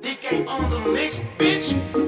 DK on the mix, bitch.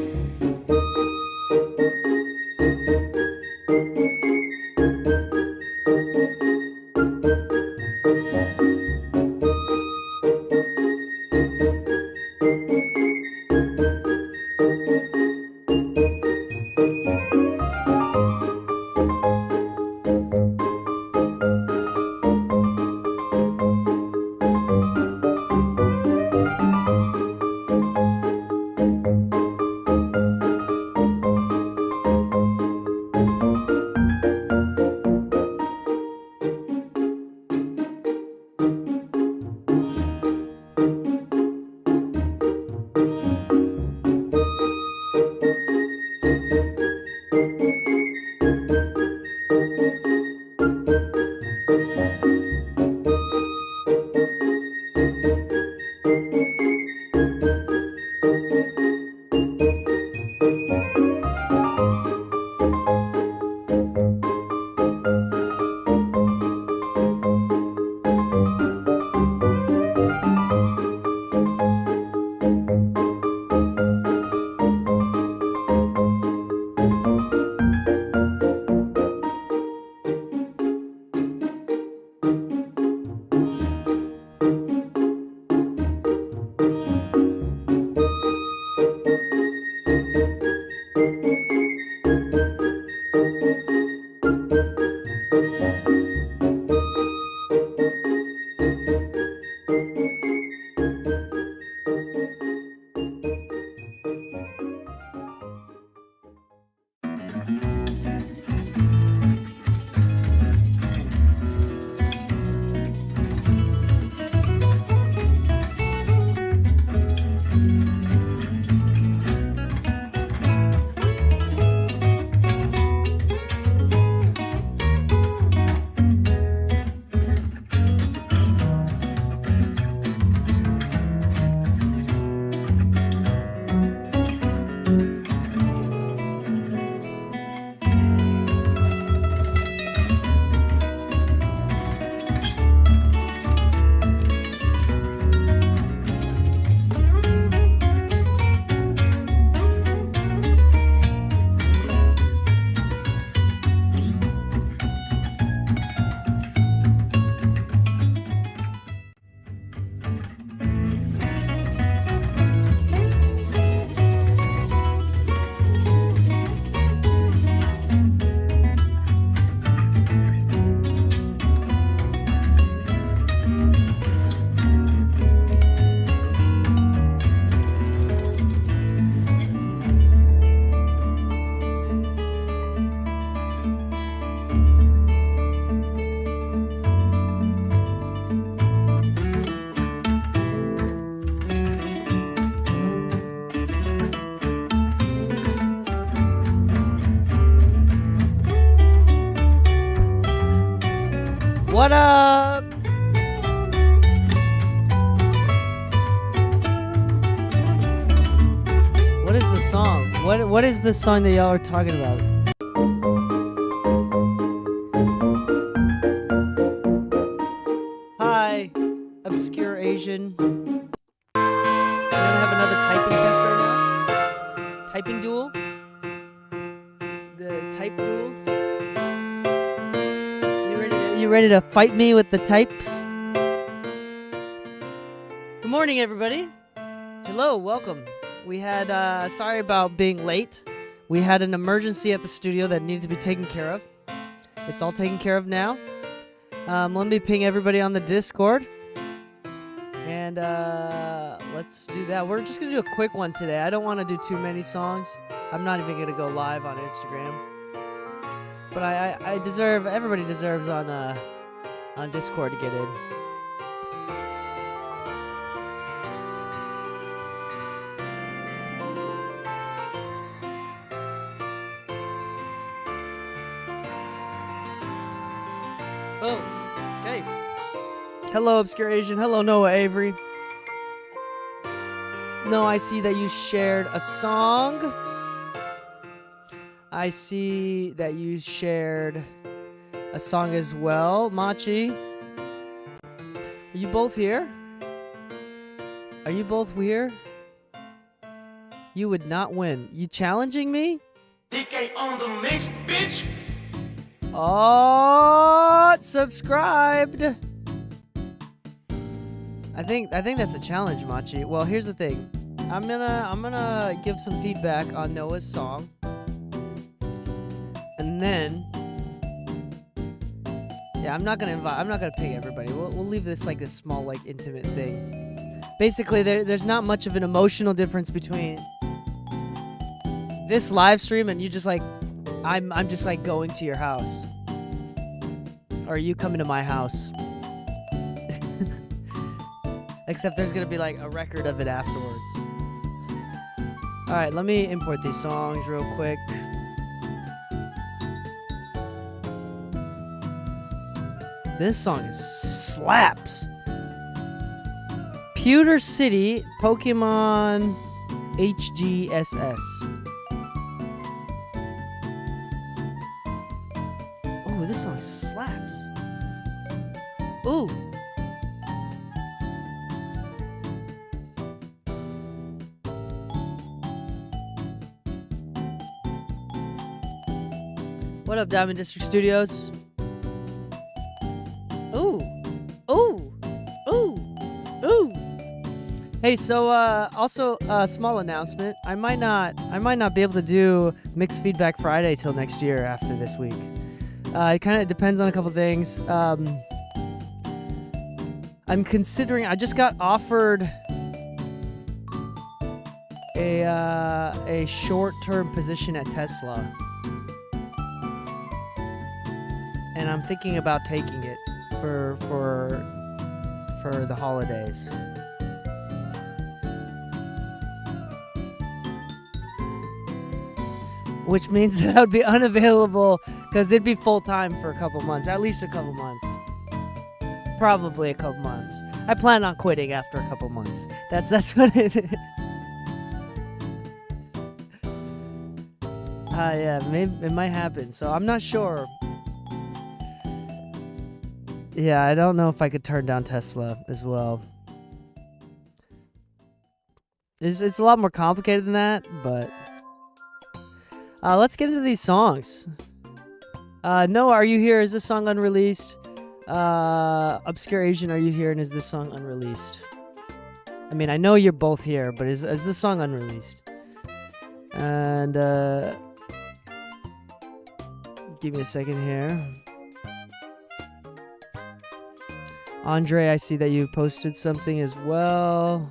What up? What is the song? What is the song that y'all are talking about? Hi, Obscure Asian. We're gonna have another typing test right now. Typing duel. The type duels. You ready to fight me with the types? Good morning, everybody. Hello, welcome. We had, sorry about being late. We had an emergency at the studio that needed to be taken care of. It's all taken care of now. Let me ping everybody on the Discord. And let's do that. We're just going to do a quick one today. I don't want to do too many songs. I'm not even going to go live on Instagram. But I deserve, everybody deserves on Discord to get in. Oh, hey. Hello, Obscure Asian. Hello, Noah Avery. No, I see that you shared a song. I see that you shared a song as well. Machi, are you both here? Are you both here? You would not win. You challenging me? DK on the mix, bitch. Oh, subscribed. I think that's a challenge, Machi. Well, here's the thing. I'm gonna give some feedback on Noah's song. And then yeah, I'm not gonna pick everybody. We'll leave this like a small, like, intimate thing. Basically, there's not much of an emotional difference between this live stream and you just like I'm just like going to your house. Or you coming to my house. Except there's gonna be like a record of it afterwards. Alright, let me import these songs real quick. This song slaps. Pewter City, Pokemon HGSS. Oh, this song slaps. Ooh. What up, Diamond District Studios? Ooh. Ooh. Ooh. Ooh. Hey, so also a small announcement. I might not be able to do Mixed Feedback Friday till next year after this week. It kind of depends on a couple things. I'm considering. I just got offered a short-term position at Tesla, and I'm thinking about taking it for the holidays. Which means that I would be unavailable because it'd be full-time for a couple months, at least a couple months. Probably a couple months. I plan on quitting after a couple months. That's what it is. Yeah, maybe it might happen. So I'm not sure. Yeah, I don't know if I could turn down Tesla as well. It's a lot more complicated than that, but let's get into these songs. Noah, are you here? Is this song unreleased? Obscure Asian, are you here? And is this song unreleased? I mean, I know you're both here, but is this song unreleased? And give me a second here. Andre, I see that you posted something as well.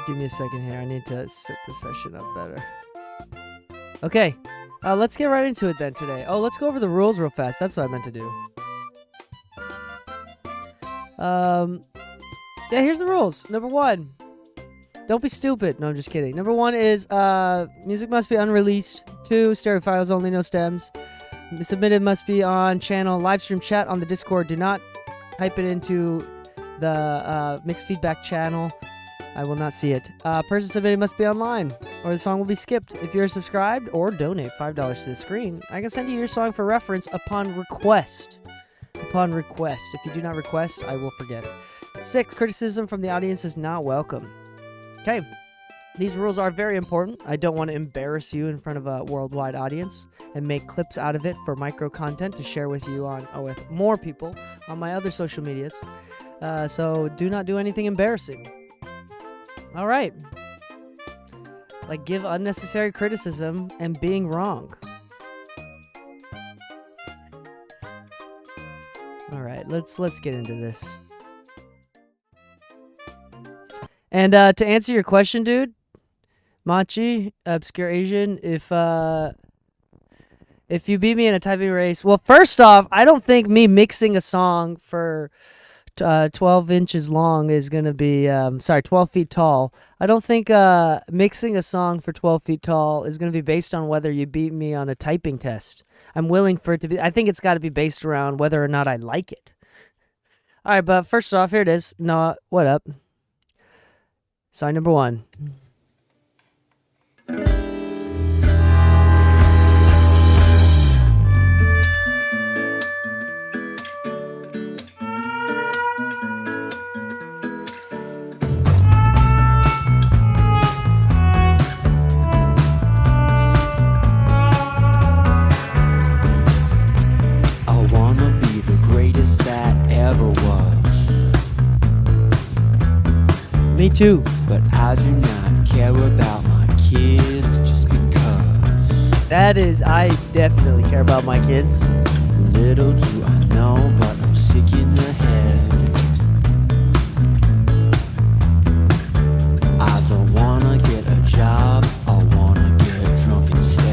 Give me a second here. I need to set the session up better. Okay, let's get right into it then today. Oh, let's go over the rules real fast. That's what I meant to do. Yeah, here's the rules. Number 1, Don't be stupid. No, I'm just kidding. Number 1 is music must be unreleased. 2, stereo files only, no stems. Submitted must be on channel live stream chat on the Discord. Do not type it into the mixed feedback channel. I will not see it. Person submitted must be online, or the song will be skipped. If you're subscribed or donate $5 to the screen, I can send you your song for reference upon request. Upon request. If you do not request, I will forget. 6, criticism from the audience is not welcome. Okay. These rules are very important. I don't want to embarrass you in front of a worldwide audience and make clips out of it for micro content to share with you with more people on my other social medias. So do not do anything embarrassing. All right. Like give unnecessary criticism and being wrong. All right, let's get into this. And to answer your question, dude, Machi, Obscure Asian, if you beat me in a typing race, well, first off, I don't think me mixing a song for 12 inches long is going to be, 12 feet tall. I don't think mixing a song for 12 feet tall is going to be based on whether you beat me on a typing test. I'm willing for it to be, I think it's got to be based around whether or not I like it. All right, but first off, here it is. No, what up? Sign number 1. Me too. But I do not care about my kids just because. That is, I definitely care about my kids. Little do I know, but I'm sick in the head. I don't wanna get a job, I wanna get drunk instead.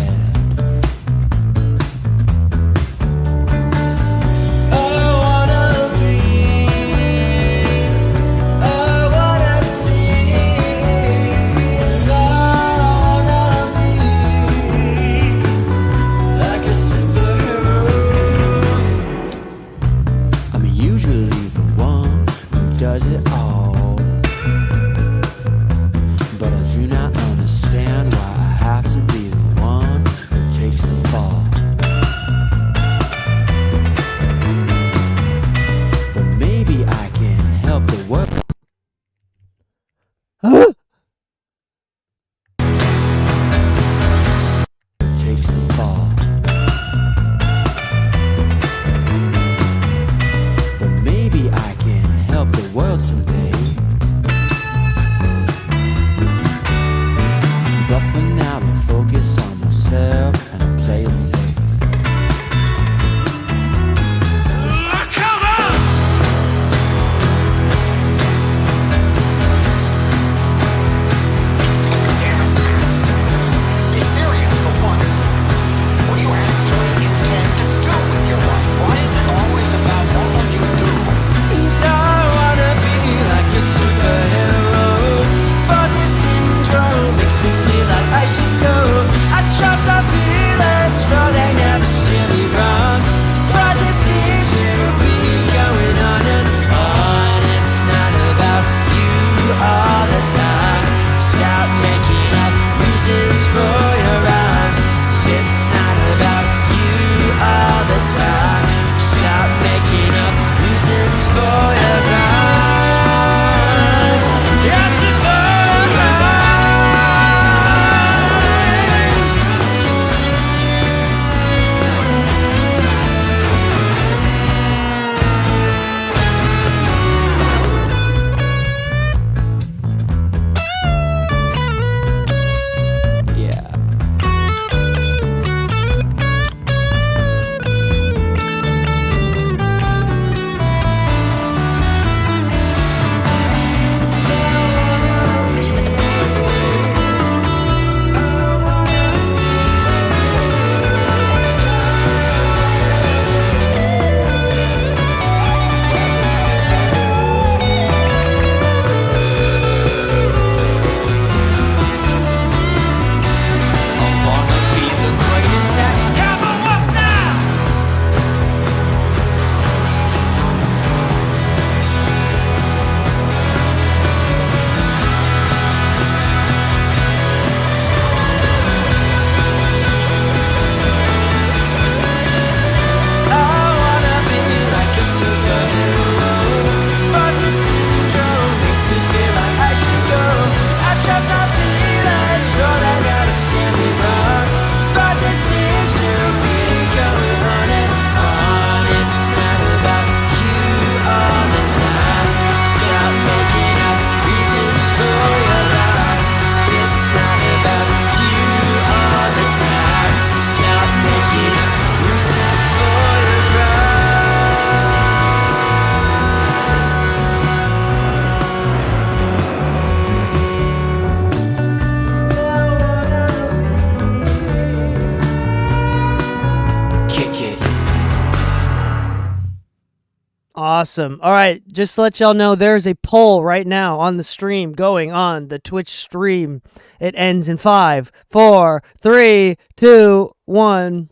Awesome. All right, just to let y'all know, there's a poll right now on the stream going on the Twitch stream. It ends in 5, 4, 3, 2, 1.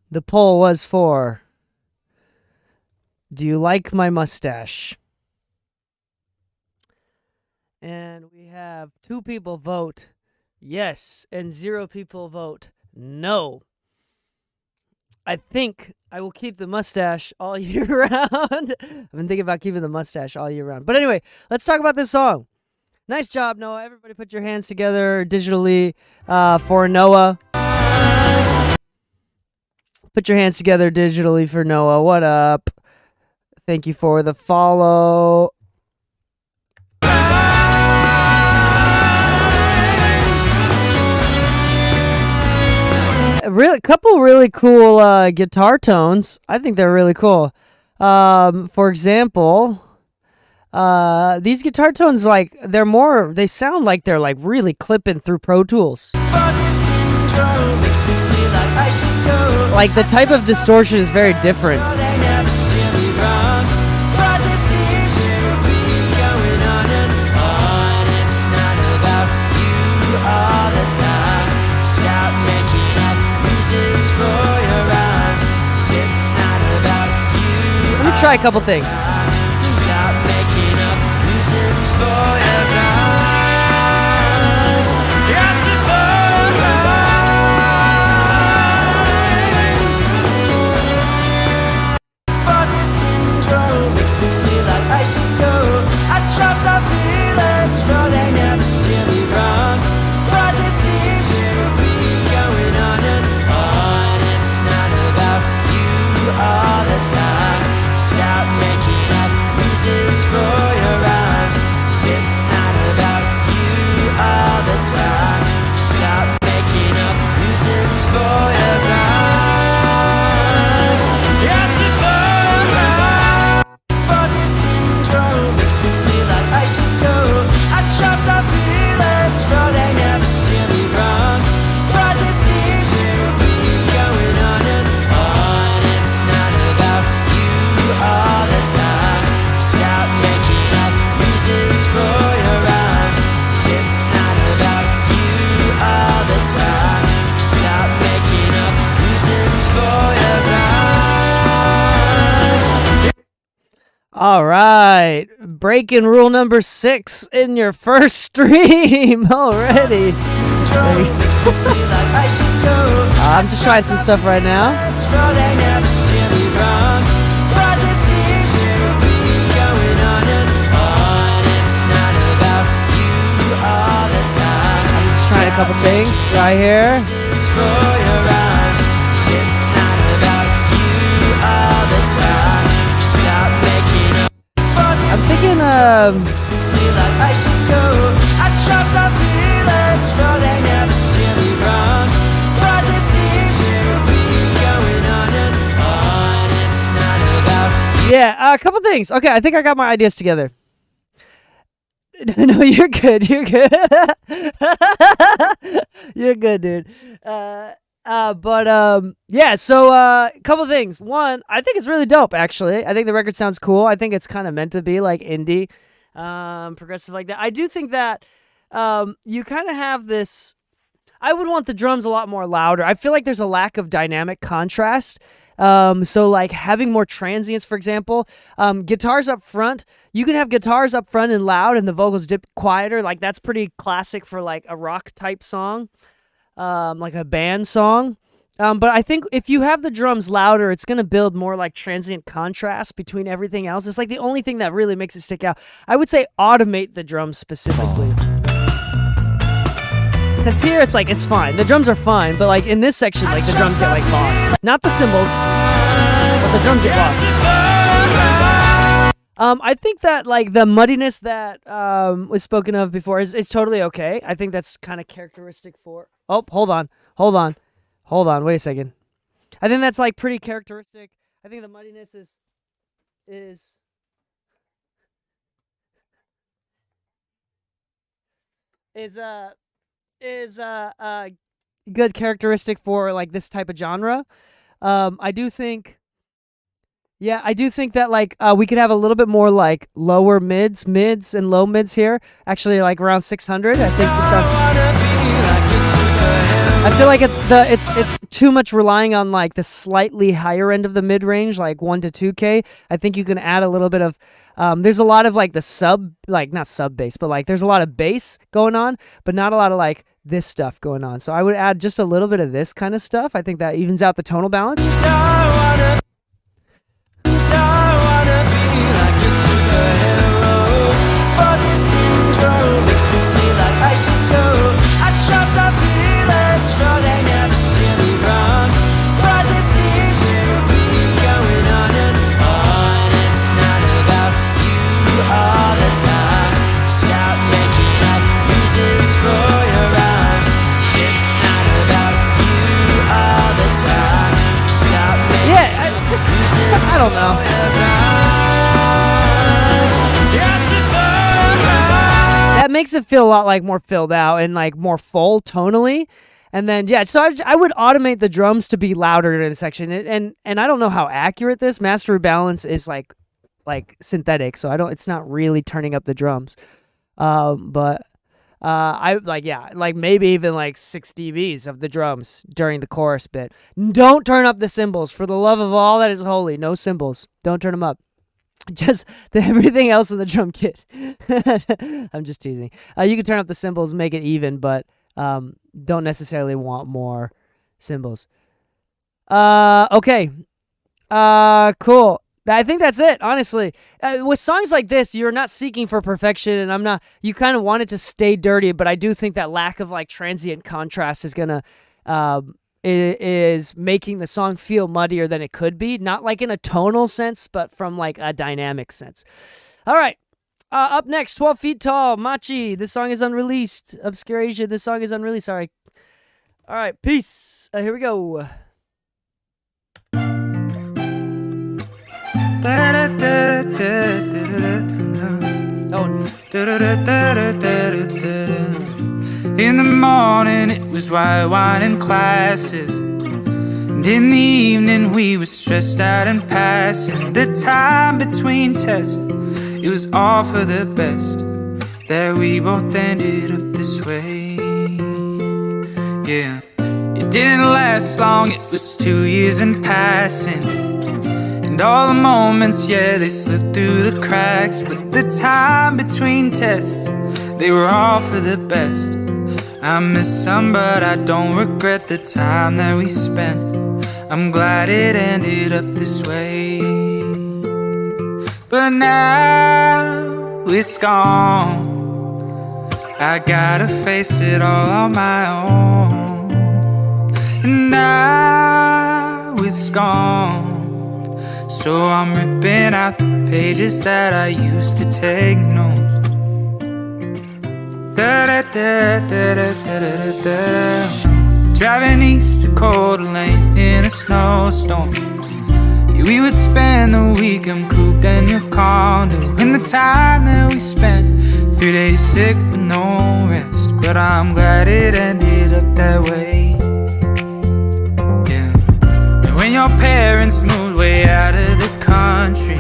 The poll was for, do you like my mustache? And we have 2 people vote yes, and 0 people vote no. I think I will keep the mustache all year round. I've been thinking about keeping the mustache all year round. But anyway, let's talk about this song. Nice job, Noah. Everybody put your hands together digitally for Noah. Put your hands together digitally for Noah. What up? Thank you for the follow. Couple really cool guitar tones. I think they're really cool. For example, these guitar tones, like, they sound like they're like really clipping through Pro Tools. Like, the type of distortion is very different. Let me try a couple things. Trust my feelings, no, they never steer me wrong. But this seems to be going on and on. It's not about you all the time. Stop making up reasons for your rhymes. 'Cause it's not about you all the time. Stop making up reasons for your rhymes. Yes, if but this syndrome makes me feel like I should go. I trust my feelings, no, they never steer me wrong. But this seems to be going on and on. It's not about you all the time. Stop making up reasons for your rhymes. 'Cause it's not about you all the time. Stop making up reasons for your rhymes. All right, breaking rule number 6 in your first stream already. I'm just trying some stuff right now. Trying a couple things right here. I'm thinking yeah, a couple things. Okay, I think I got my ideas together. No, you're good. You're good. You're good, dude. Yeah, so a couple things. One, I think it's really dope, actually. I think the record sounds cool. I think it's kind of meant to be like indie, progressive like that. I do think that you kind of have this, I would want the drums a lot more louder. I feel like there's a lack of dynamic contrast. So like having more transients, for example, guitars up front, you can have guitars up front and loud and the vocals dip quieter. Like that's pretty classic for like a rock type song. Like a band song. But I think if you have the drums louder, it's going to build more like transient contrast between everything else. It's like the only thing that really makes it stick out. I would say automate the drums specifically. Because here it's like, it's fine. The drums are fine, but like in this section, like the drums get like lost. Not the cymbals, but the drums get lost. I think that like the muddiness that was spoken of before is totally okay. I think that's kind of characteristic for... Oh, hold on. Wait a second. I think that's like pretty characteristic. I think the muddiness is good characteristic for like this type of genre. I do think Yeah, I do think that like we could have a little bit more like lower mids and low mids here. Actually, like around 600. I think the song. I feel like it's too much relying on like the slightly higher end of the mid range, like 1 to 2K. I think you can add a little bit of. There's a lot of like the sub, like not sub bass, but like there's a lot of bass going on, but not a lot of like this stuff going on. So I would add just a little bit of this kind of stuff. I think that evens out the tonal balance. I don't know. That makes it feel a lot like more filled out and like more full tonally. And then yeah, so I would automate the drums to be louder in the section. And I don't know how accurate this master rebalance is like synthetic, so it's not really turning up the drums. But I like maybe even like 6 dBs of the drums during the chorus bit. Don't turn up the cymbals. For the love of all that is holy, no cymbals. Don't turn them up. Just everything else in the drum kit. I'm just teasing. You can turn up the cymbals, make it even, but don't necessarily want more cymbals. Okay. Cool. I think that's it, honestly. With songs like this, you're not seeking for perfection, and I'm not. You kind of want it to stay dirty, but I do think that lack of like transient contrast is gonna is making the song feel muddier than it could be. Not like in a tonal sense, but from like a dynamic sense. All right. Up next, 12 Feet Tall, Machi. This song is unreleased. Obscure Asia. This song is unreleased. Sorry. All right. Peace. Here we go. In the morning it was white wine in classes, and in the evening we were stressed out and passing the time between tests. It was all for the best that we both ended up this way. Yeah, it didn't last long, it was 2 years in passing, and all the moments, yeah, they slipped through the cracks. But the time between tests, they were all for the best. I miss some, but I don't regret the time that we spent. I'm glad it ended up this way. But now it's gone, I gotta face it all on my own. And now it's gone, so I'm ripping out the pages that I used to take notes. Driving east to Coeur d'Alene in a snowstorm. We would spend the weekend cooped in your condo. And the time that we spent, 3 days sick with no rest. But I'm glad it ended up that way. Yeah. And when your parents moved way out of the country,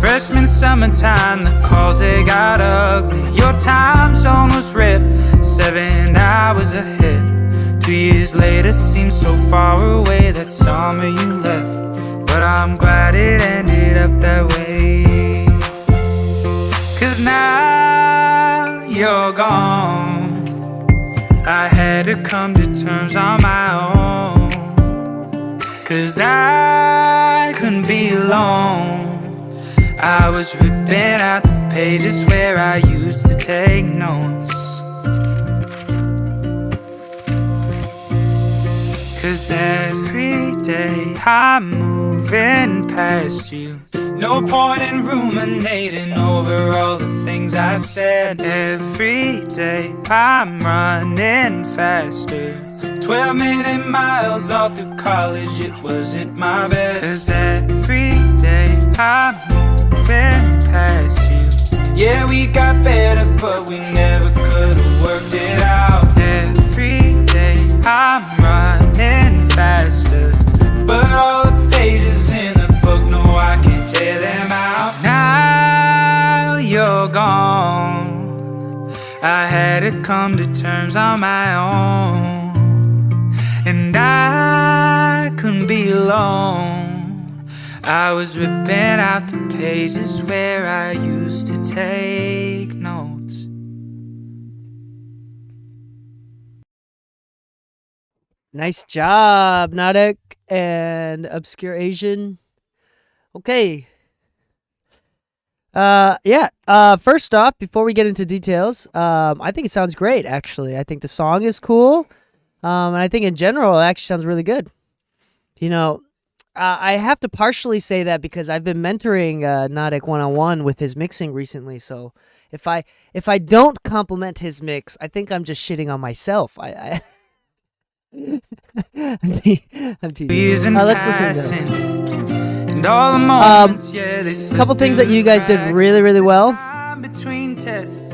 freshman summertime, the calls, they got ugly. Your time zone was ripped 7 hours ahead. 2 years later seems so far away, that summer you left. But I'm glad it ended up that way. 'Cause now you're gone, I had to come to terms on my own. 'Cause I couldn't be alone, I was ripping out the pages where I used to take notes. 'Cause every day I'm moving past you. No point in ruminating over all the things I said. Every day I'm running faster, 12-minute miles all through college, it wasn't my best. 'Cause every day I'm moving past you. Yeah, we got better, but we never could've worked it out. Every day I'm running faster, but all the pages in the book, no gone. I had to come to terms on my own, and I couldn't be alone. I was ripping out the pages where I used to take notes. Nice job, Nadik and Obscure Asian. Okay. First off, before we get into details, I think it sounds great, actually. I think the song is cool. And I think in general, it actually sounds really good. You know, I have to partially say that because I've been mentoring Nadik one-on-one with his mixing recently. So if I don't compliment his mix, I think I'm just shitting on myself. I'm teasing. Let's listen to it. And all the moments, A couple things that you guys did really, really well. Between tests,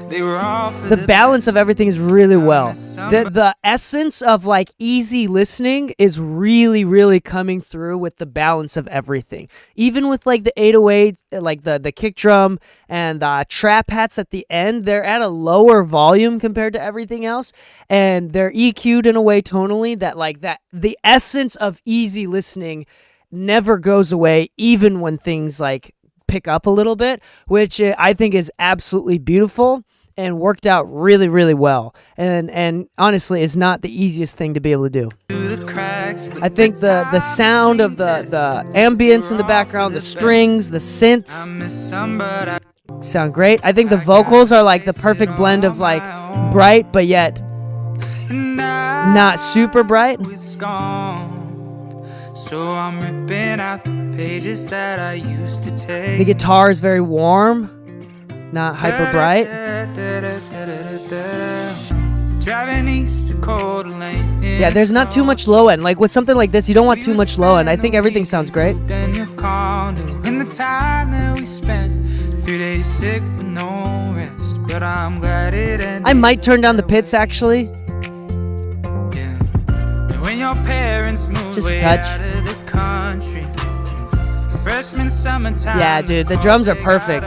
they were all for The balance of everything is really well. The essence of like easy listening is really, really coming through with the balance of everything. Even with like the 808, like the kick drum and the trap hats at the end, they're at a lower volume compared to everything else, and they're EQ'd in a way tonally that like that the essence of easy listening never goes away, even when things like pick up a little bit, which I think is absolutely beautiful and worked out really, really well. And honestly, is not the easiest thing to be able to do. I think the sound of the ambience in the background, the strings, the synths sound great. I think the vocals are like the perfect blend of like bright but yet not super bright. So I'm ripping out the pages that I used to take. The guitar is very warm, not hyper bright. Driving east to Coeur d'Alene. Yeah, there's not too much low end. Like with something like this, you don't want too much low end. I think everything sounds great. In your condo, in the time that we spent, 3 days sick with no rest. But I'm glad it ended. I might turn down the pits actually. Yeah. And when your parents moved Just a way touch. out of the country, freshman summertime. Yeah, dude, the drums are perfect.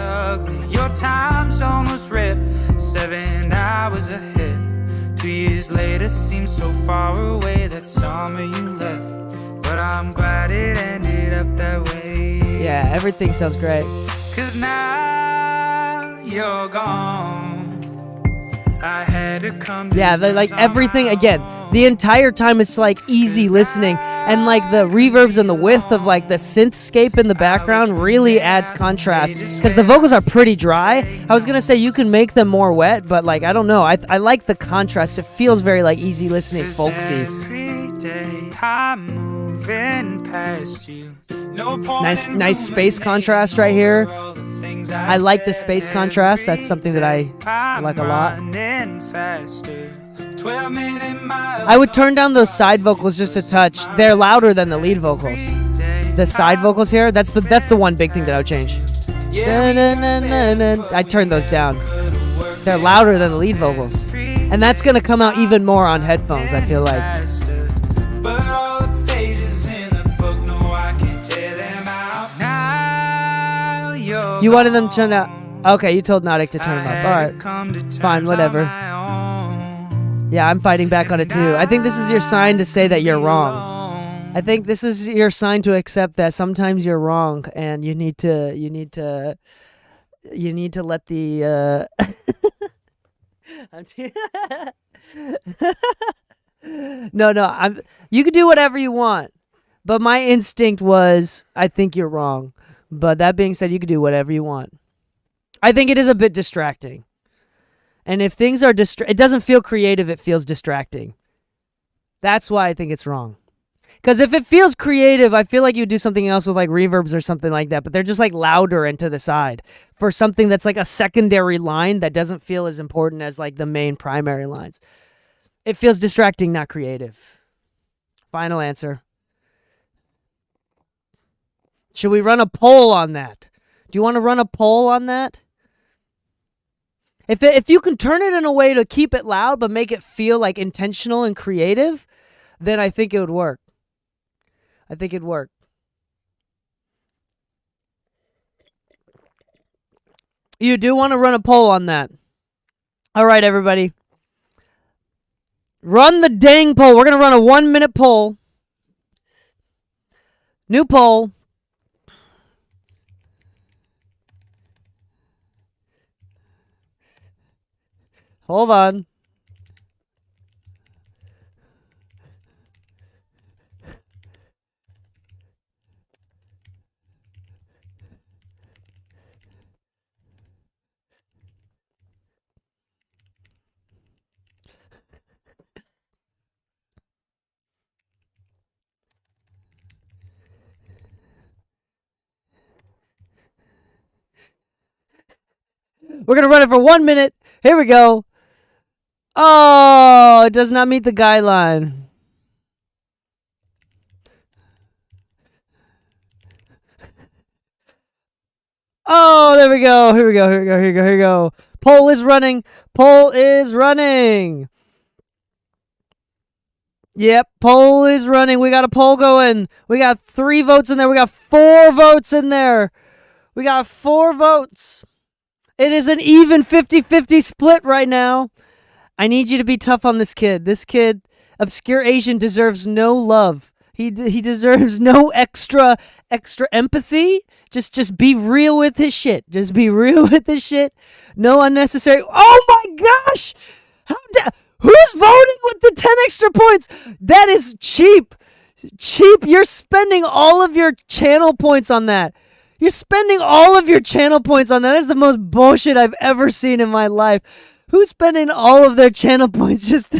Your time zone was red, 7 hours ahead. 2 years later seems so far away. That summer you left, but I'm glad it ended up that way. Yeah, everything sounds great. 'Cause now you're gone. I had to come to Yeah, like terms everything on my again. own. The entire time it's like easy listening, and like the reverbs and the width of like the synthscape in the background really adds contrast because the vocals are pretty dry. I was gonna say you can make them more wet, but like I don't know. I like the contrast. It feels very like easy listening, 'Cause folksy. every day I'm moving past you. No point Nice in nice moving space contrast right here. all the things I like the space said contrast. That's every something that I day. like a lot. I'm running faster. 12-minute miles I would turn down those side vocals just a touch. They're louder than the lead vocals. The side vocals here, that's the one big thing that I would change. I'd turn those down. They're louder than the lead vocals. And that's going to come out even more on headphones, I feel like. But all the pages in the book, no, I can't tear them out. Now you're You wanted them to turn out. Okay, you told Nadik to turn them up. Alright. Fine, whatever. Yeah, I'm fighting back on it too. I think this is your sign to say that you're wrong. I think this is your sign to accept that sometimes you're wrong, and you need to let the No, you can do whatever you want. But my instinct was I think you're wrong. But that being said, you can do whatever you want. I think it is a bit distracting. And if things are it doesn't feel creative, it feels distracting. That's why I think it's wrong. Because if it feels creative, I feel like you do something else with like reverbs or something like that, but they're just like louder and to the side for something that's like a secondary line that doesn't feel as important as like the main primary lines. It feels distracting, not creative. Final answer. Should we run a poll on that? Do you want to run a poll on that? If you can turn it in a way to keep it loud but make it feel like intentional and creative, then I think it would work. I think it'd work. You do want to run a poll on that. All right, everybody. Run the dang poll. We're going to run a 1-minute poll. New poll. Hold on. We're going to run it for 1 minute. Here we go. Oh, it does not meet the guideline. Oh, there we go. Here we go. Here we go. Here we go. Here we go. Poll is running. Poll is running. Yep, poll is running. We got a poll going. We got 3 votes in there. We got 4 votes in there. We got 4 votes. It is an even 50-50 split right now. I need you to be tough on this kid. This kid, Obscure Asian, deserves no love. He deserves no extra empathy. Just be real with his shit. Just be real with his shit. No unnecessary. Oh my gosh! Who's voting with the 10 extra points? That is cheap. Cheap. You're spending all of your channel points on that. You're spending all of your channel points on that. That's the most bullshit I've ever seen in my life. Who's spending all of their channel points just...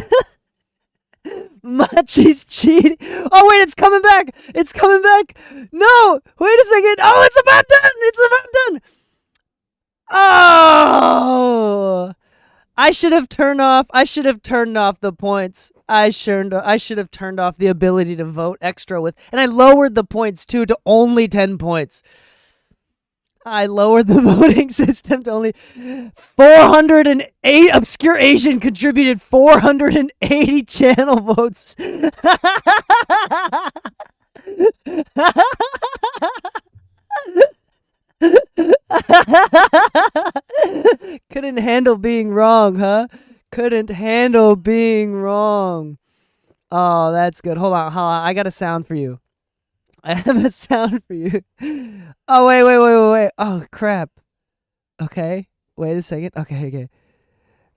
Machi's cheating. Oh, wait, it's coming back. It's coming back. No, wait a second. Oh, it's about done. It's about done. Oh, I should have turned off the points. I should have turned off the ability to vote extra with, and I lowered the points too to only 10 points. I lowered the voting system to only 408. Obscure Asian contributed 480 channel votes. Couldn't handle being wrong, huh? Couldn't handle being wrong. Oh, that's good. Hold on. I got a sound for you. I have a sound for you. Oh, wait. Oh, crap. Okay. Wait a second. Okay.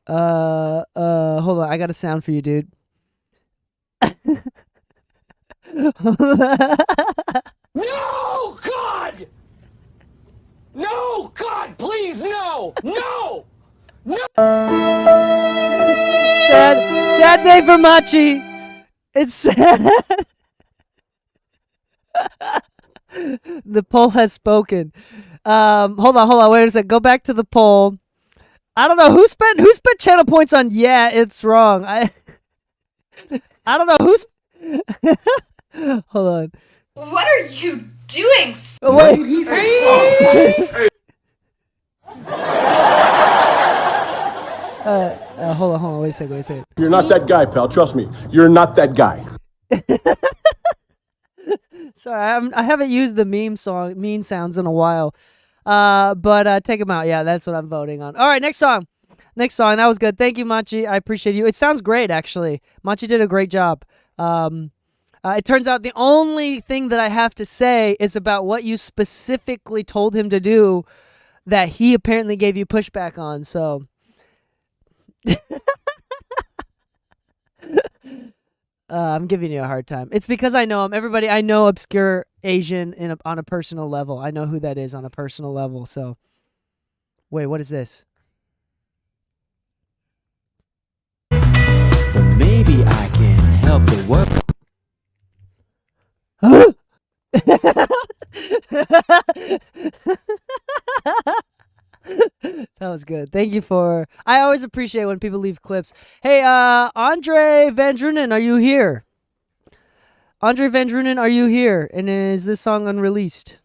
Hold on. I got a sound for you, dude. No, God! No, God, please, no! No! Sad day for Machi. It's sad. The poll has spoken. Hold on. Wait a sec. Go back to the poll. I don't know who spent channel points on. Yeah, it's wrong. I don't know who's. Hold on. What are you doing? Oh, wait. Hold on. Wait a second. You're not that guy, pal. Trust me. You're not that guy. Sorry, I haven't used the meme sounds in a while. But take them out. Yeah, that's what I'm voting on. All right, next song. That was good. Thank you, Machi. I appreciate you. It sounds great, actually. Machi did a great job. It turns out the only thing that I have to say is about what you specifically told him to do that he apparently gave you pushback on. So... I'm giving you a hard time. It's because I know him. Everybody, I know Obscure Asian on a personal level. I know who that is on a personal level. So, wait, what is this? But maybe I can help the world. Huh? That was good. Thank you for... I always appreciate when people leave clips. Hey, Andre Van Drunen, are you here? Andre Van Drunen, are you here? And is this song unreleased?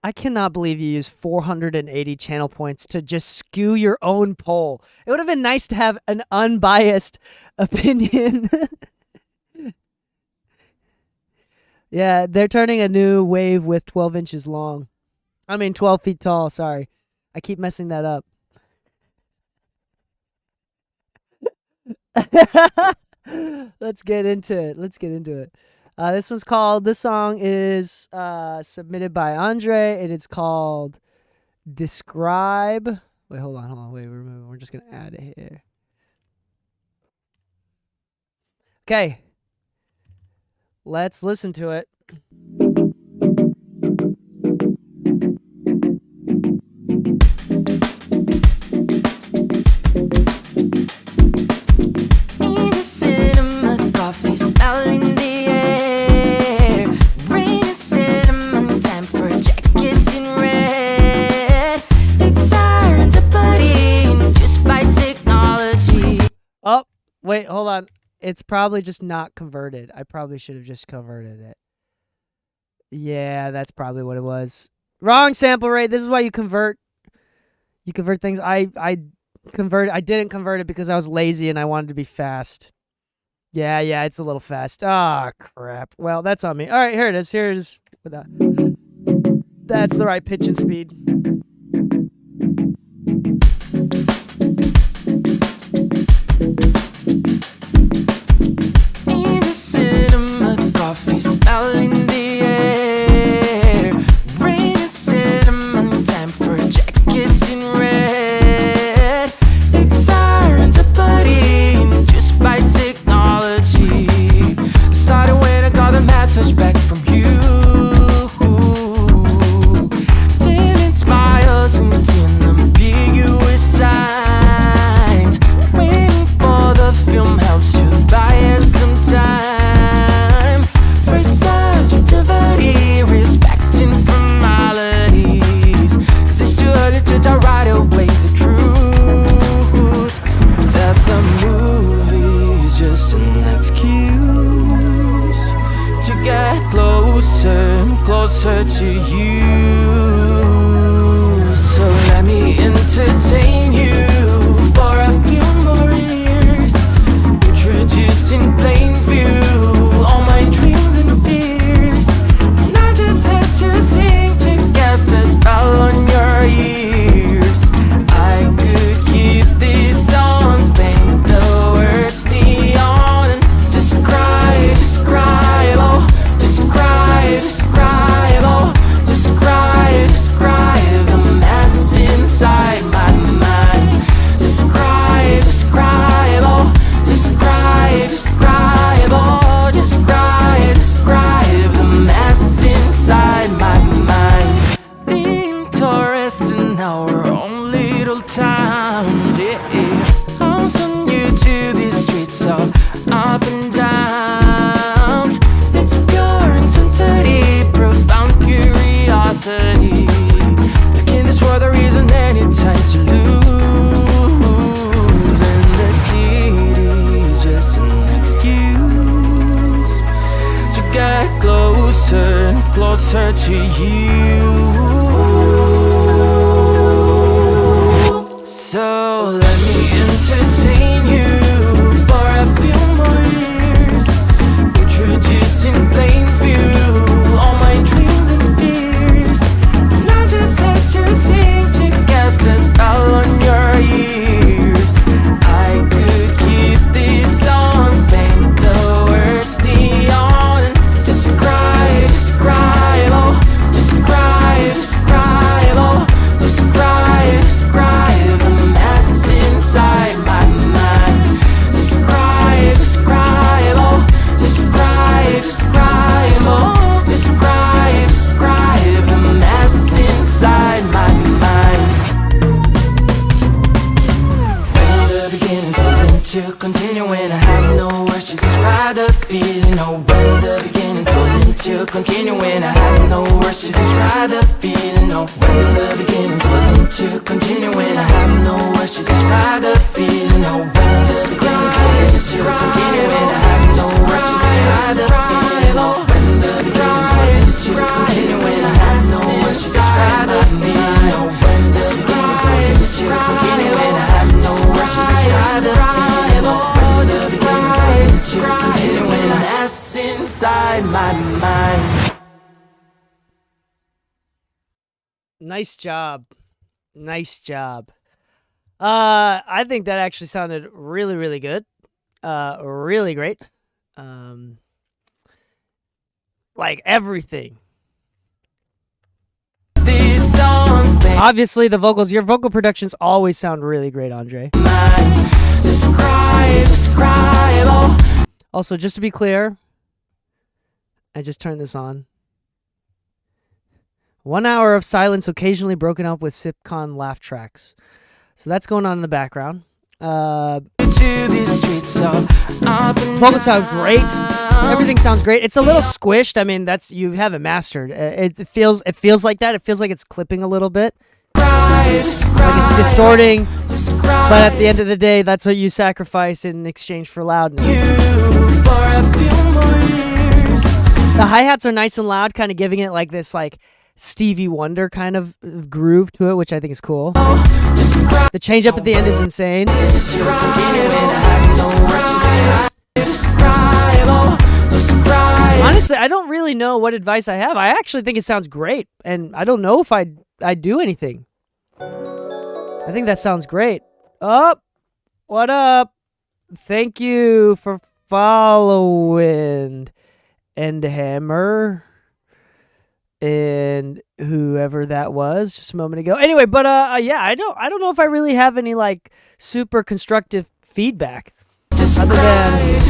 I cannot believe you used 480 channel points to just skew your own poll. It would have been nice to have an unbiased opinion. Yeah, they're turning a new wave with 12 inches long. I mean, 12 feet tall. Sorry. I keep messing that up. Let's get into it. This song is submitted by Andre, and it's called Describe. Wait, hold on. Wait, we're just going to add it here. Okay. Let's listen to it. In the cinema, coffee smell in the air. Rain is cinnamon, time for jackets in red. It's our to party just by technology. Oh, wait, hold on. It's probably just not converted. I probably should have just converted it. Yeah, that's probably what it was. Wrong sample rate. This is why you convert things. I didn't convert it because I was lazy and I wanted to be fast. Yeah, it's a little fast. Ah, crap. Well, that's on me. All right, here it is. That's the right pitch and speed. In the cinema, coffee smell in the air. Rain is cinnamon, time for jackets in red. It's our to party just by technology. Started when I got a message back from you. Timid smiles and ambiguous signs. Waiting for the film helps you buy us some time. For subjectivity, respecting formalities. 'Cause it's too early to tell right away the truth. That the movie's just an excuse to get closer and closer to you. So let me entertain you for a few more years. Introducing plain view, all my dreams and fears. And I just had to sing to cast a spell on your ears. I could keep this on, paint the words neon, and describe, oh, describe, oh, describe the mess inside my mind. Describe, oh, describe, oh, describe the mess inside my mind. Being tourists in our own little towns, yeah. I'm so new to these streets, so up and downs. It's pure intensity, profound curiosity. Like in this world there isn't any time to lose, and the city's just an excuse to get closer and closer to you. So let me my mind. Nice job. Nice job. I think that actually sounded really, really good. Really great. Like everything. This song Obviously, the vocals, your vocal productions always sound really great, Andre. describe, oh. Also, just to be clear, I just turned this on. 1 hour of silence, occasionally broken up with sitcom laugh tracks. So that's going on in the background. Vocals sound great. Everything sounds great. It's a little squished. I mean, you have it mastered. It feels like that. It feels like it's clipping a little bit. Like it's distorting. But at the end of the day, that's what you sacrifice in exchange for loudness. The hi-hats are nice and loud, kind of giving it like this like Stevie Wonder kind of groove to it, which I think is cool. The change up at the end is insane. Honestly, I don't really know what advice I have. I actually think it sounds great, and I don't know if I do anything. I think that sounds great. Oh, what up? Thank you for following Endhammer and whoever that was just a moment ago. Anyway, but yeah, I don't know if I really have any like super constructive feedback. Other than,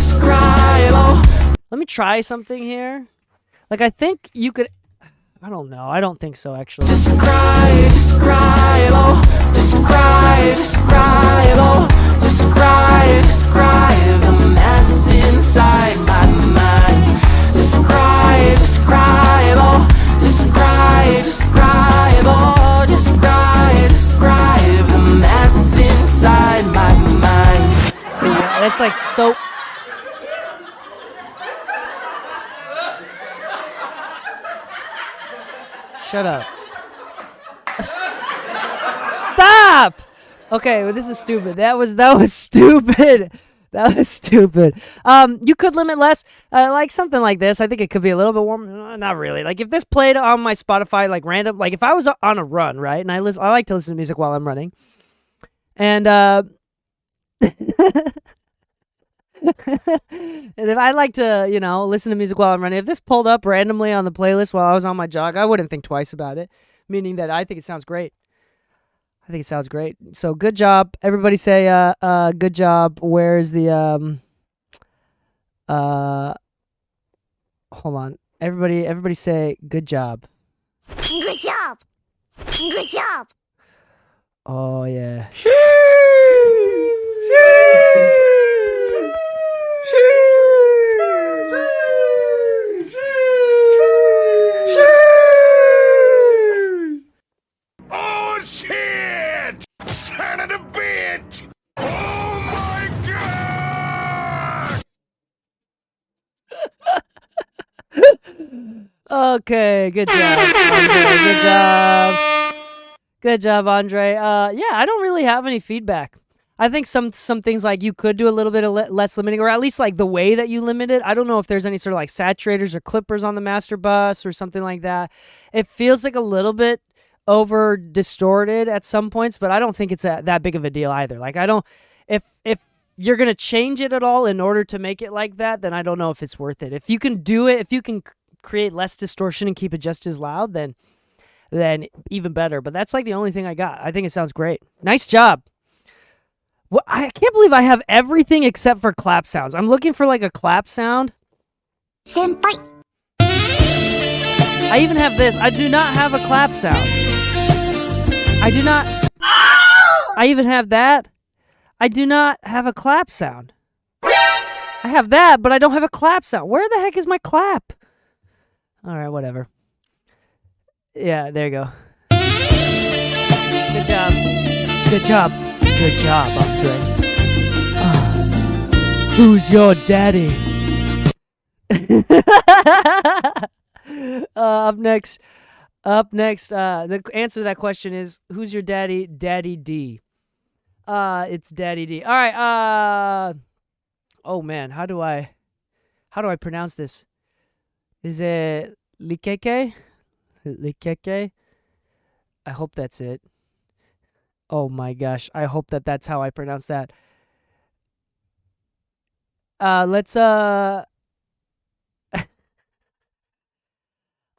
let me try something here. Like I think you could. I don't know. I don't think so actually. Describe the mess inside my mind. Describe the mess inside my mind. Yeah, it's like so. Shut up. Stop! Okay, well, this is stupid. That was stupid. That was stupid. You could limit less, like something like this. I think it could be a little bit warm. Not really. Like if this played on my Spotify, like random, like if I was on a run, right? And I like to listen to music while I'm running. And and if I like to, listen to music while I'm running, if this pulled up randomly on the playlist while I was on my jog, I wouldn't think twice about it. Meaning that I think it sounds great. I think it sounds great. So good job. Everybody say good job. Where's the hold on. Everybody say good job. Good job. Good job. Oh yeah. Oh shit! Son of a bitch! Oh my god! Okay, good job, Andre. Good job. Good job, Andre. Yeah, I don't really have any feedback. I think some things like you could do a little bit of less limiting, or at least like the way that you limit it. I don't know if there's any sort of like saturators or clippers on the master bus or something like that. It feels like a little bit over distorted at some points, but I don't think it's that big of a deal either. Like I don't, if you're gonna change it at all in order to make it like that, then I don't know if it's worth it. If you can do it, if you can create less distortion and keep it just as loud, then even better. But that's like the only thing I got. I think it sounds great. Nice job. Well, I can't believe I have everything except for clap sounds. I'm looking for like a clap sound. Senpai. I even have this. I do not have a clap sound. I do not. I even have that. I do not have a clap sound. I have that, but I don't have a clap sound. Where the heck is my clap? All right, whatever. Yeah, there you go. Good job. Good job. Good job, Andre. Who's your daddy? Up next, the answer to that question is, who's your daddy? Daddy D. It's Daddy D. All right. Oh man, how do I pronounce this? Is it Likeke? Likeke? I hope that's it. Oh my gosh. I hope that that's how I pronounce that. Let's I'm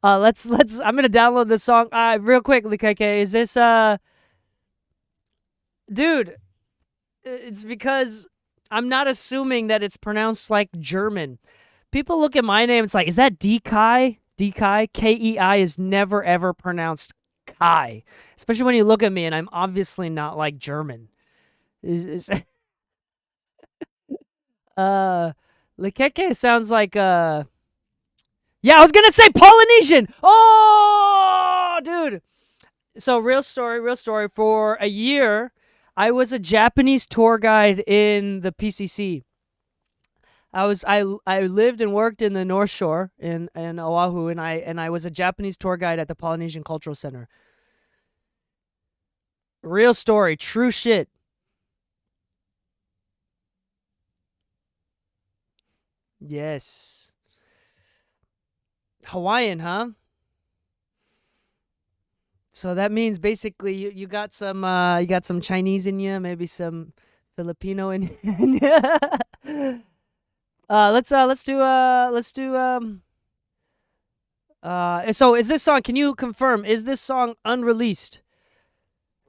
gonna download this song real quick, Likeke. Is this dude, it's because I'm not assuming that it's pronounced like German. People look at my name, it's like, is that D-Kai? D-Kai? K-E-I is never ever pronounced Kai. Especially when you look at me and I'm obviously not like German. Likeke sounds like yeah, I was gonna say Polynesian. Oh, dude. So real story. For a year, I was a Japanese tour guide in the PCC. I lived and worked in the North Shore in Oahu, and I was a Japanese tour guide at the Polynesian Cultural Center. Real story, true shit. Yes. Hawaiian, huh? So that means basically you got some Chinese in you, maybe some Filipino in you. Let's do so is this song, can you confirm, is this song unreleased?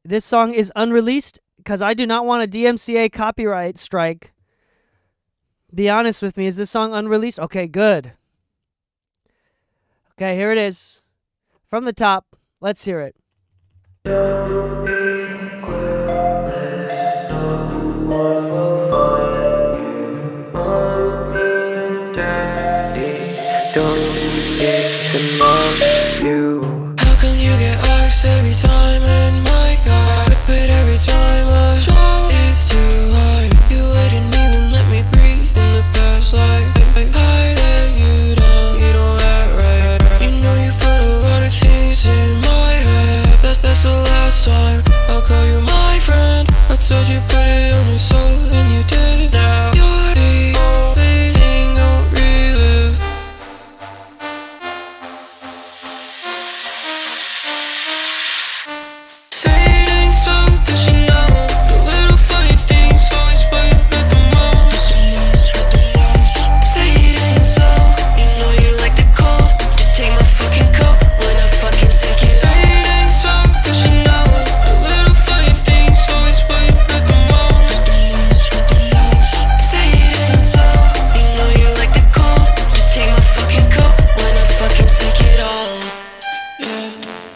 This song is unreleased because I do not want a DMCA copyright strike. Be honest with me, is this song unreleased? Okay, good. Okay, here it is. From the top, let's hear it. How come you get arcs every time? And my God, but every time I try, it's too hard. You wouldn't even let me breathe in the past life. I let you down, you don't act right. You know you put a lot of things in my head. That's the last time I'll call you my friend. I told you put it on your soul and you did. Now you're the only thing I'll relive. Say it ain't so, does she know? The little funny things always bug you the most. Say it ain't so, you know you like the cold. Just take my fucking coat when I fucking take it. Say it ain't so, does she know? The little funny things always bug you the most. Say it ain't so, you know you like the cold. Just take my fucking coat when I fucking take it all. Yeah,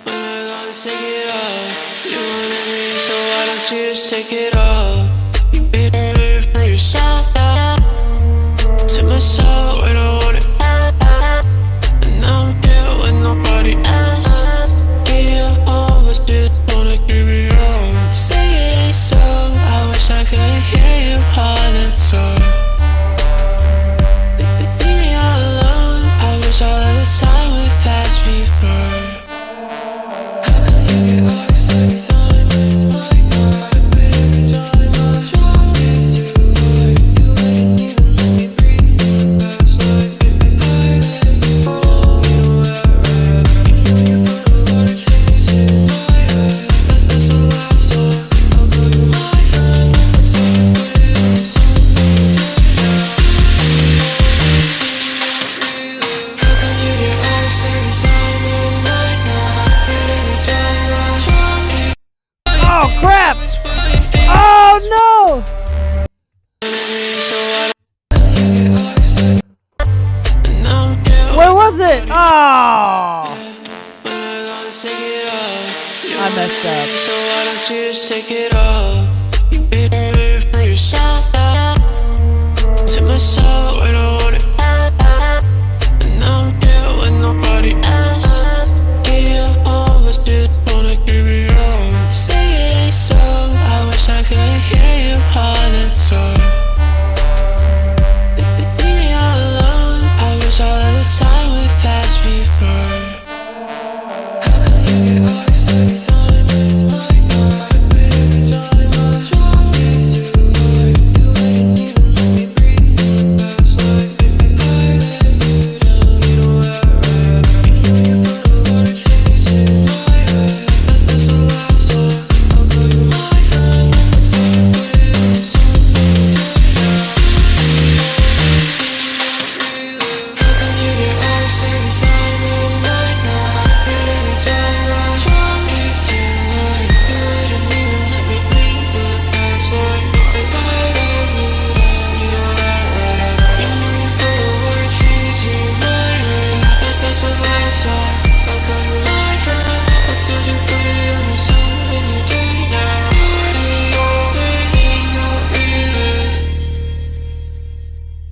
when I gonna take it off? You wanted me, so why don't you just take it off? You beat me for yourself. To myself when I want it. And I'm here with nobody else. Give you all, but you just wanna give me all. Say it ain't so, I wish I could hear you all the time. Leave me all alone, I wish all of this time would pass me by. How come you get arcs every time? And my God, but every time I try, it's too hard. You wouldn't even let me breathe in the past life. I let you go, you don't act right. You know you put a lot of things in my head. That's the last time I'll call you my friend. I told you put it on your soul and you did. How come you get arcs every time? And my God, but every time I try. Oh crap! Oh no! Where was it? Oh! I messed up. So why don't you just take it off? You beat me for yourself. To myself when I want it. And I'm here with nobody else. Give you all, but you just wanna give me all. Say it ain't so, I wish I could hear you all the time. Leave me all alone, I wish all of this time would pass me by. How come you get arcs every time? And my God, but every time I try, it's too hard. You wouldn't even let me breathe in the past life.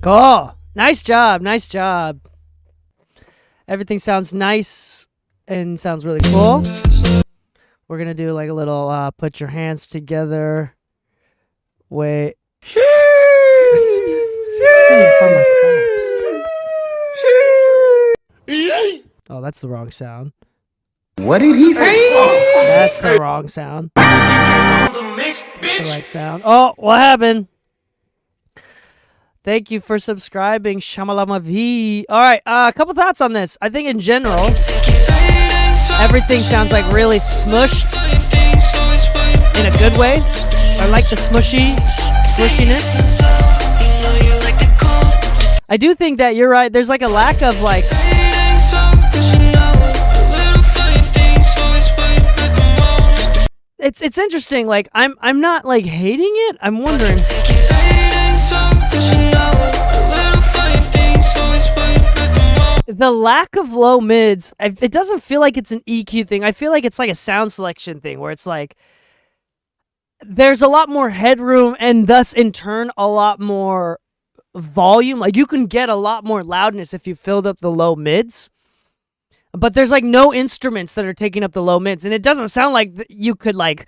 Cool. Nice job. Nice job. Everything sounds nice and sounds really cool. We're going to do like a little put your hands together. Wait. Still didn't find my claps. Oh, that's the wrong sound. What did he say? That's the wrong sound. The right sound. Oh, what happened? Thank you for subscribing, Shamalama V. All right, a couple thoughts on this. I think in general, everything sounds like really smushed in a good way. I like the smushiness. I do think that you're right. There's like a lack of like. It's interesting. Like I'm not like hating it. I'm wondering. The lack of low mids, it doesn't feel like it's an EQ thing. I feel like it's like a sound selection thing where it's like there's a lot more headroom and thus in turn a lot more volume. Like you can get a lot more loudness if you filled up the low mids. But there's like no instruments that are taking up the low mids, and it doesn't sound like you could like.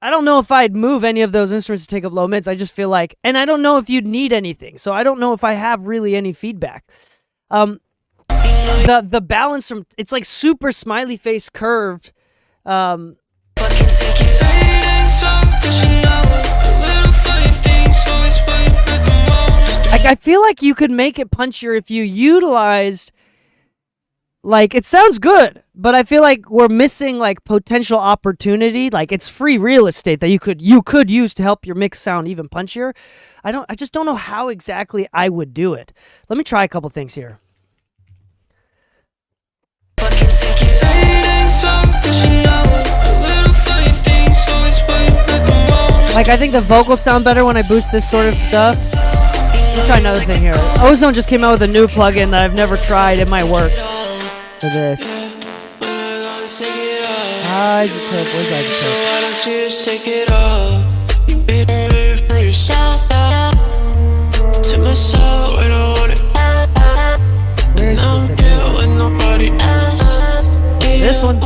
I don't know if I'd move any of those instruments to take up low mids. I just feel like, and I don't know if you'd need anything, so I don't know if I have really any feedback. The balance from it's like super smiley face curved. I feel like you could make it punchier if you utilized. Like, it sounds good, but I feel like we're missing, like, potential opportunity. Like, it's free real estate that you could use to help your mix sound even punchier. I just don't know how exactly I would do it. Let me try a couple things here. Like, I think the vocals sound better when I boost this sort of stuff. Let me try another thing here. Ozone just came out with a new plugin that I've never tried. It might work. For this. Isotope, where's Isotope? Where's this one?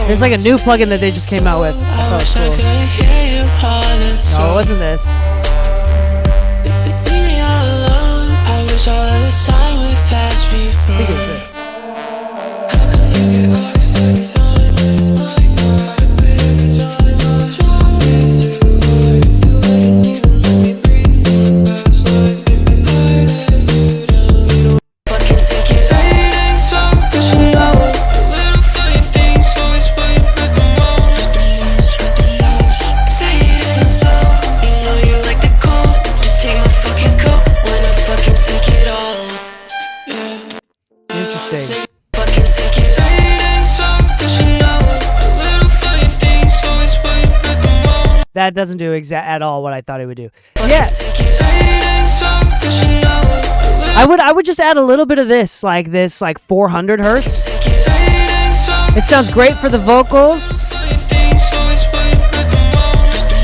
There's like a new plugin that they just came out with. I thought it was cool. No, it wasn't this. I think it was this. That doesn't do at all what I thought it would do. Yeah. I would just add a little bit of this, like 400 hertz. It sounds great for the vocals.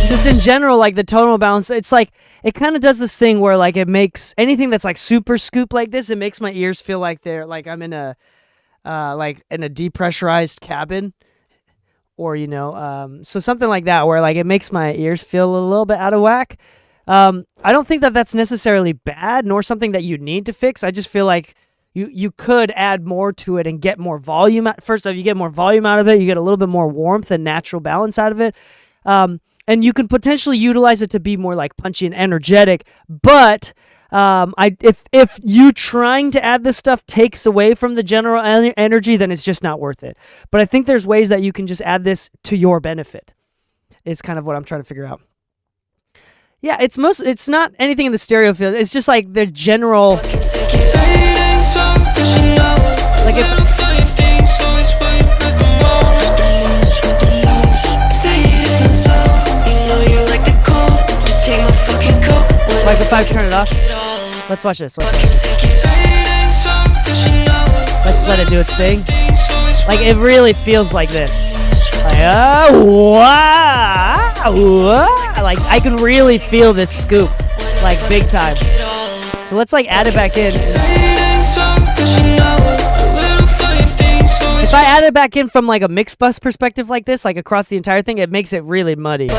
Just in general, like the tonal balance, it's like it kind of does this thing where like it makes anything that's like super scoop like this, it makes my ears feel like they're like I'm in a depressurized cabin. Or, you know, so something like that where, like, it makes my ears feel a little bit out of whack. I don't think that that's necessarily bad, nor something that you need to fix. I just feel like you could add more to it and get more volume. First off, you get more volume out of it. You get a little bit more warmth and natural balance out of it. And you can potentially utilize it to be more, like, punchy and energetic. But if you trying to add this stuff takes away from the general energy, then it's just not worth it. But I think there's ways that you can just add this to your benefit. Is kind of what I'm trying to figure out. Yeah, it's not anything in the stereo field. It's just like the general. Like if I turn it off. Let's watch this. Let's let it do its thing. Like, it really feels like this. Like, wow. Like, I can really feel this scoop. like big time. So let's like add it back in. If I add it back in from like a mix bus perspective like this, like across the entire thing, it makes it really muddy.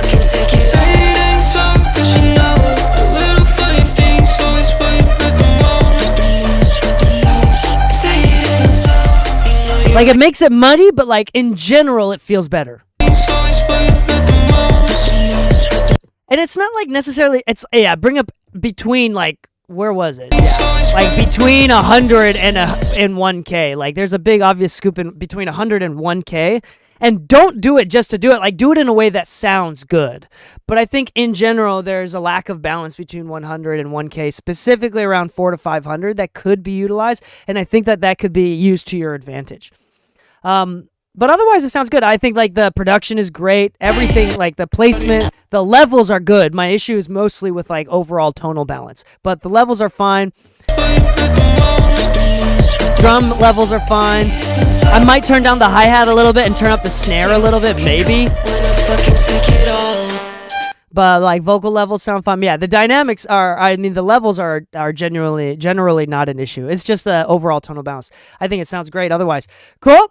Like it makes it muddy, but like in general it feels better. And it's not like necessarily, it's, yeah, bring up between like, where was it? Yeah. Like between 100 and 1K. Like there's a big obvious scoop in between 100 and 1K. And don't do it just to do it. Like do it in a way that sounds good. But I think in general there's a lack of balance between 100 and 1K, specifically around 400 to 500 that could be utilized. And I think that could be used to your advantage. But otherwise it sounds good. I think like the production is great. Everything, like the placement, the levels are good. My issue is mostly with like overall tonal balance. But the levels are fine. Drum levels are fine. I might turn down the hi-hat a little bit and turn up the snare a little bit, maybe. But like vocal levels sound fine. Yeah, the dynamics are, I mean, the levels are generally not an issue. It's just the overall tonal balance. I think it sounds great otherwise. Cool.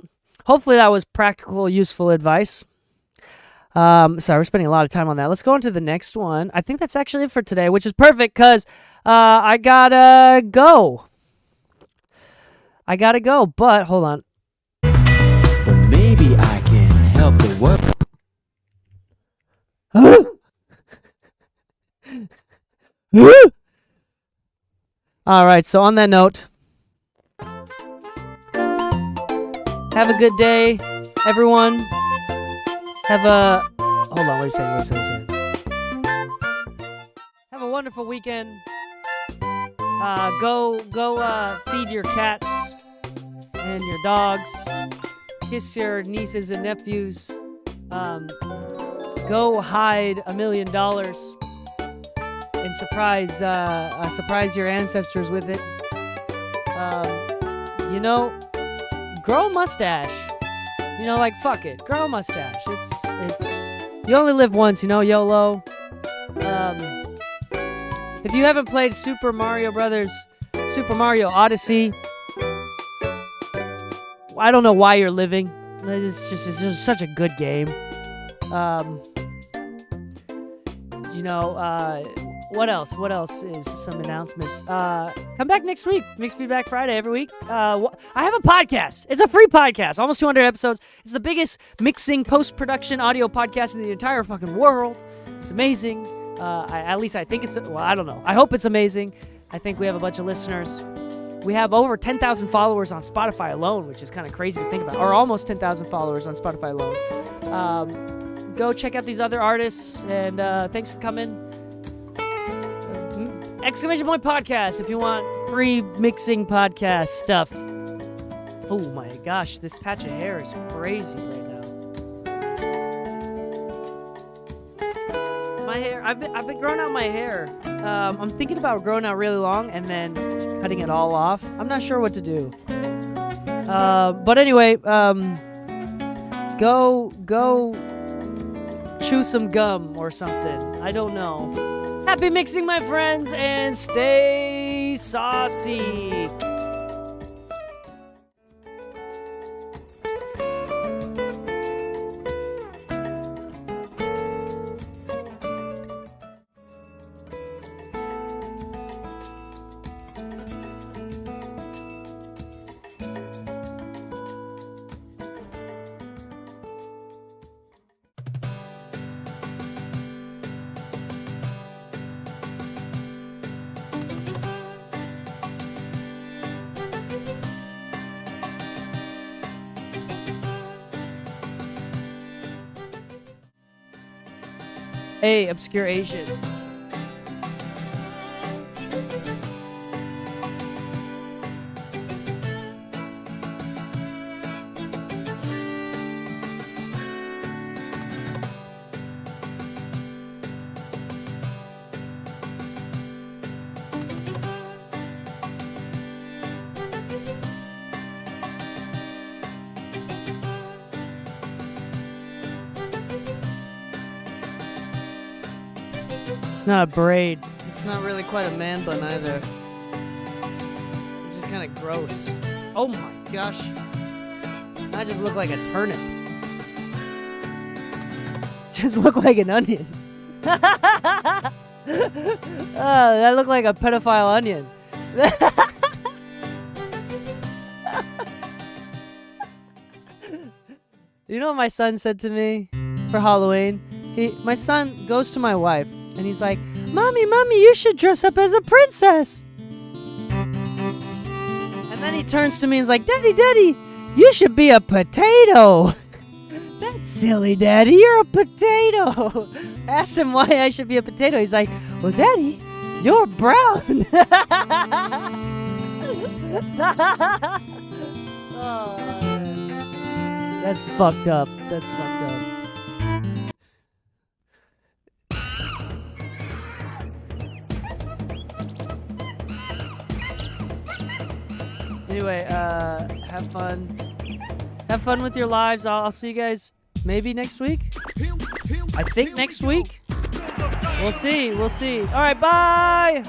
Hopefully that was practical, useful advice. Sorry, we're spending a lot of time on that. Let's go on to the next one. I think that's actually it for today, which is perfect because I gotta go. But hold on. But maybe I can help the world. All right, so on that note, have a good day, everyone. Have a... Hold on, wait a second. Have a wonderful weekend. Go feed your cats and your dogs. Kiss your nieces and nephews. Go hide $1 million and surprise your ancestors with it. Grow a mustache. Like fuck it, grow a mustache. It's you only live once, YOLO. If you haven't played Super Mario Odyssey, I don't know why you're living. It's just such a good game. What else is some announcements? Come back next week. Mixed Feedback Friday every week. I have a podcast. It's a free podcast. Almost 200 episodes. It's the biggest mixing, post-production audio podcast in the entire fucking world. It's amazing. At least I think it's... Well, I don't know. I hope it's amazing. I think we have a bunch of listeners. We have over 10,000 followers on Spotify alone, which is kind of crazy to think about. Or almost 10,000 followers on Spotify alone. Go check out these other artists. And thanks for coming. Exclamation Point Podcast if you want free mixing podcast stuff. Oh my gosh, this patch of hair is crazy right now. My hair, I've been growing out my hair. I'm thinking about growing out really long and then cutting it all off. I'm not sure what to do. But anyway, go chew some gum or something. I don't know. Happy mixing, my friends, and stay saucy. Hey, Obscure Asian. It's not a braid. It's It's not really quite a man bun either. It's just kind of gross. Oh my gosh. I just look like a turnip. Just look like an onion. Oh, that looked like a pedophile onion. You know what my son said to me for Halloween? My son goes to my wife and he's like, Mommy, you should dress up as a princess. And then he turns to me and is like, Daddy, you should be a potato. That's silly, Daddy. You're a potato. Asked him why I should be a potato. He's like, well, Daddy, you're brown. Oh, man. That's fucked up. That's fucked up. Anyway, have fun. Have fun with your lives. I'll see you guys maybe next week. I think next week. We'll see. We'll see. All right, bye.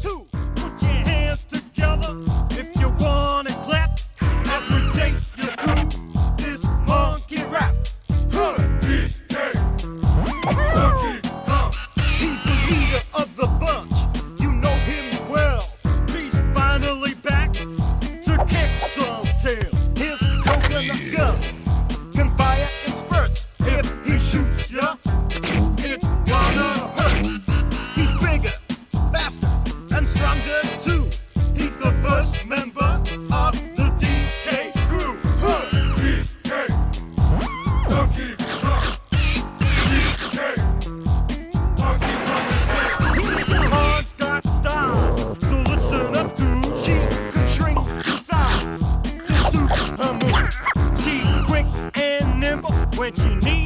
Put your hands together if you wanna clap. As we take you through this monkey rap. He's the leader of the bunch. You know him well. He's finally back to kick some tail. His coconut gun can fire in spurts. If he shoots ya, it's gonna hurt. He's bigger, faster, and stronger too. He's the first member of the DK crew. DK, Monkey Kong. DK, Monkey Kong. He's a hard-got style, so listen up to. She could shrink in size to suit her mood. She's quick and nimble when she needs